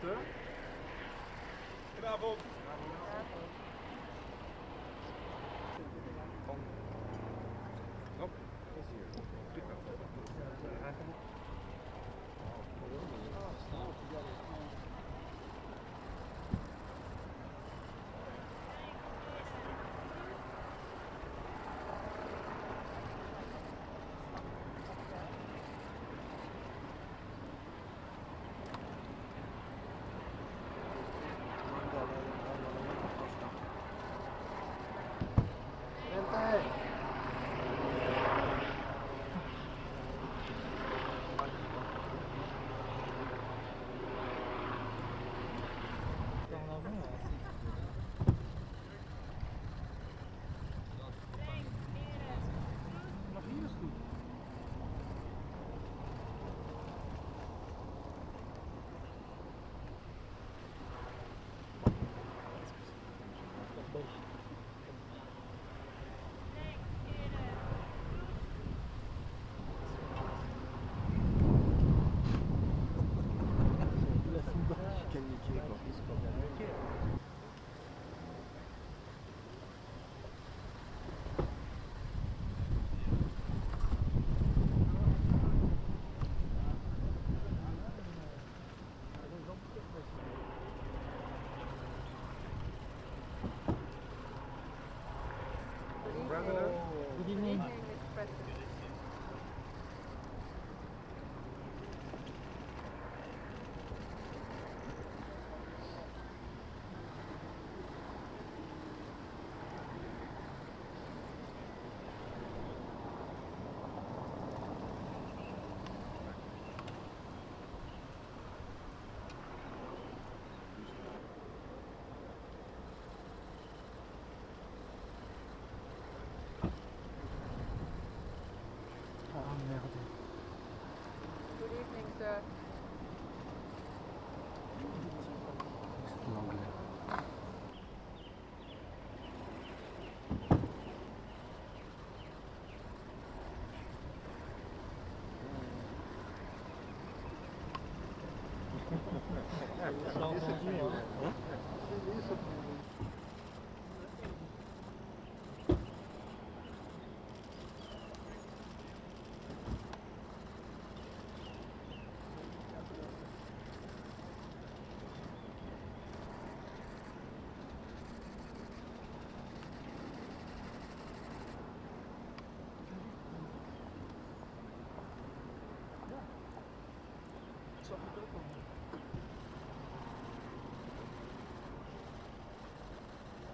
zetten. Goedenavond. Good evening. Mr. President. Good evening, sir.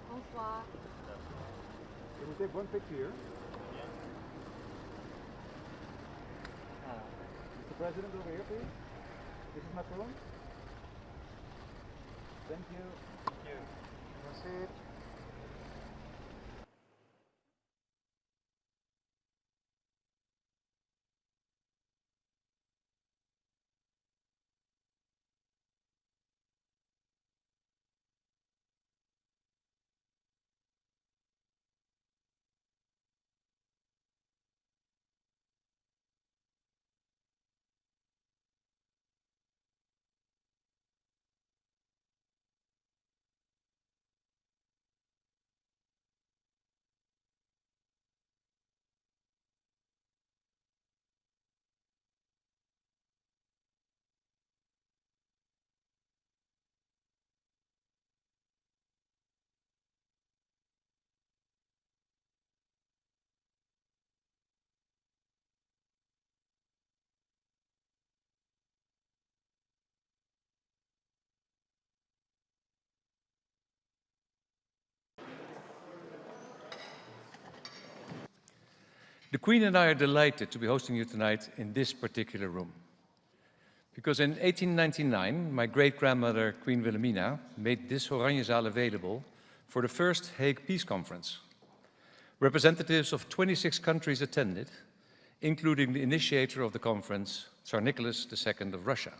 Bonsoir. Can we take one picture here? Mr. President, over here, please. This is Macron. Thank you. Thank you. That's it. The Queen and I are delighted to be hosting you tonight in this particular room. Because in 1899, my great-grandmother, Queen Wilhelmina, made this Oranjezaal available for the first Hague Peace Conference. Representatives of 26 countries attended, including the initiator of the conference, Tsar Nicholas II of Russia.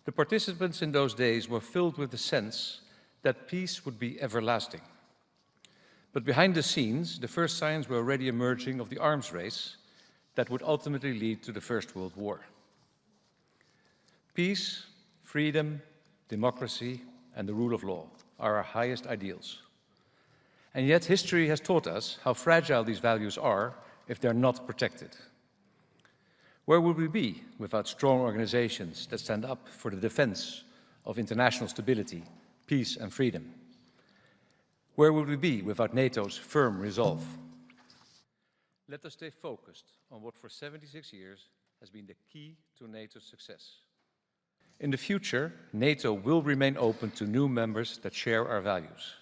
The participants in those days were filled with the sense that peace would be everlasting. But behind the scenes, the first signs were already emerging of the arms race that would ultimately lead to the First World War. Peace, Freedom, democracy, and the rule of law are our highest ideals. And yet history has taught us how fragile these values are if they're not protected. Where would we be without strong organizations that stand up for the defense of international stability, peace and freedom? Where would we be without NATO's firm resolve? Let us stay focused on what for 76 years has been the key to NATO's success. In the future, NATO will remain open to new members that share our values.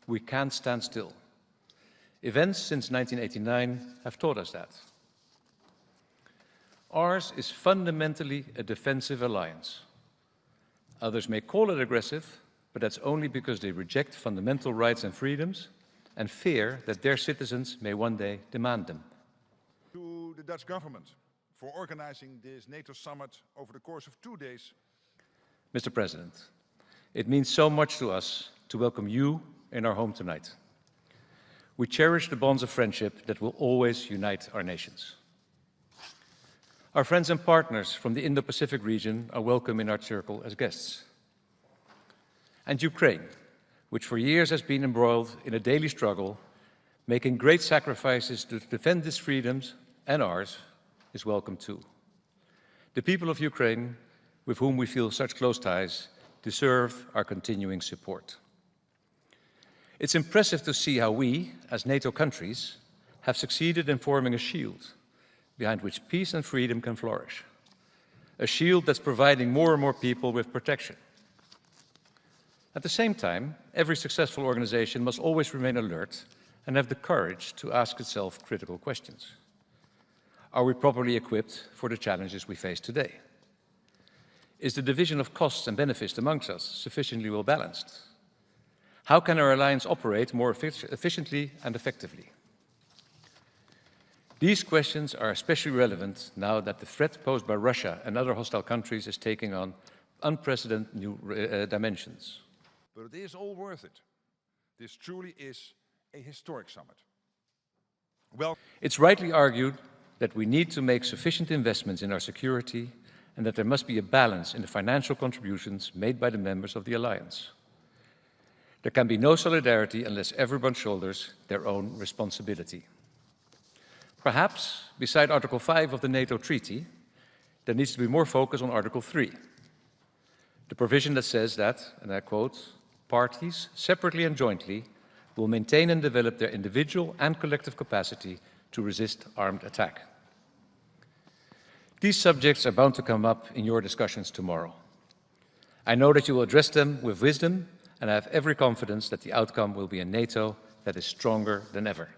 We can't stand still. Events since 1989 have taught us that. Ours is fundamentally a defensive alliance. Others may call it aggressive, but that's only because they reject fundamental rights and freedoms and fear that their citizens may one day demand them. To the Dutch government for organizing this NATO summit over the course of 2 days. Mr. President, it means so much to us to welcome you in our home tonight. We cherish the bonds of friendship that will always unite our nations. Our friends and partners from the Indo-Pacific region are welcome in our circle as guests. And Ukraine, which for years has been embroiled in a daily struggle, making great sacrifices to defend its freedoms and ours, is welcome too. The people of Ukraine, with whom we feel such close ties, deserve our continuing support. It's impressive to see how we, as NATO countries, have succeeded in forming a shield behind which peace and freedom can flourish. A shield that's providing more and more people with protection. At the same time, every successful organization must always remain alert and have the courage to ask itself critical questions. Are we properly equipped for the challenges we face today? Is the division of costs and benefits amongst us sufficiently well balanced? How can our alliance operate more efficiently and effectively? These questions are especially relevant now that the threat posed by Russia and other hostile countries is taking on unprecedented new dimensions. But it is all worth it. This truly is a historic summit. Well, it's rightly argued that we need to make sufficient investments in our security and that there must be a balance in the financial contributions made by the members of the alliance. There can be no solidarity unless everyone shoulders their own responsibility. Perhaps, beside Article 5 of the NATO Treaty, there needs to be more focus on Article 3, the provision that says that, and I quote, parties, separately and jointly, will maintain and develop their individual and collective capacity to resist armed attack. These subjects are bound to come up in your discussions tomorrow. I know that you will address them with wisdom, and I have every confidence that the outcome will be a NATO that is stronger than ever.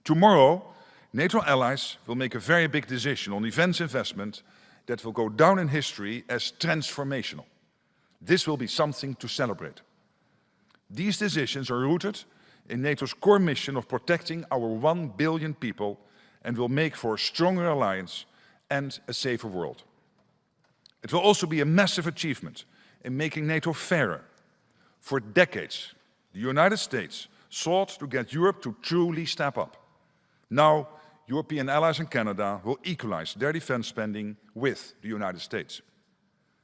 Tomorrow, NATO allies will make a very big decision on defense investment that will go down in history as transformational. This will be something to celebrate. These decisions are rooted in NATO's core mission of protecting our 1 billion people and will make for a stronger alliance and a safer world. It will also be a massive achievement in making NATO fairer. For decades, the United States sought to get Europe to truly step up. Now, European allies and Canada will equalize their defense spending with the United States.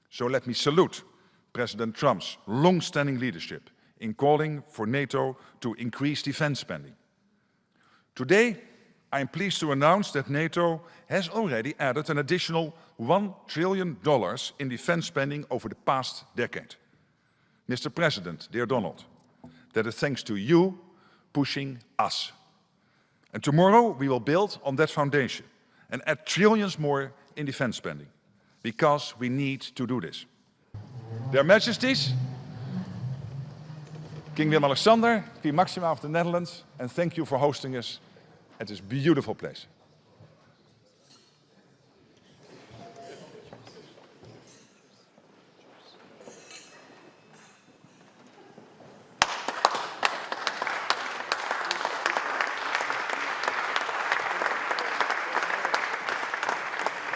So let me salute President Trump's long-standing leadership in calling for NATO to increase defense spending. Today, I am pleased to announce that NATO has already added an additional $1 trillion in defense spending over the past decade. Mr. President, dear Donald, that is thanks to you pushing us. And tomorrow we will build on that foundation and add trillions more in defense spending, because we need to do this. Their Majesties, King Willem-Alexander, Queen Máxima of the Netherlands, and thank you for hosting us at this beautiful place.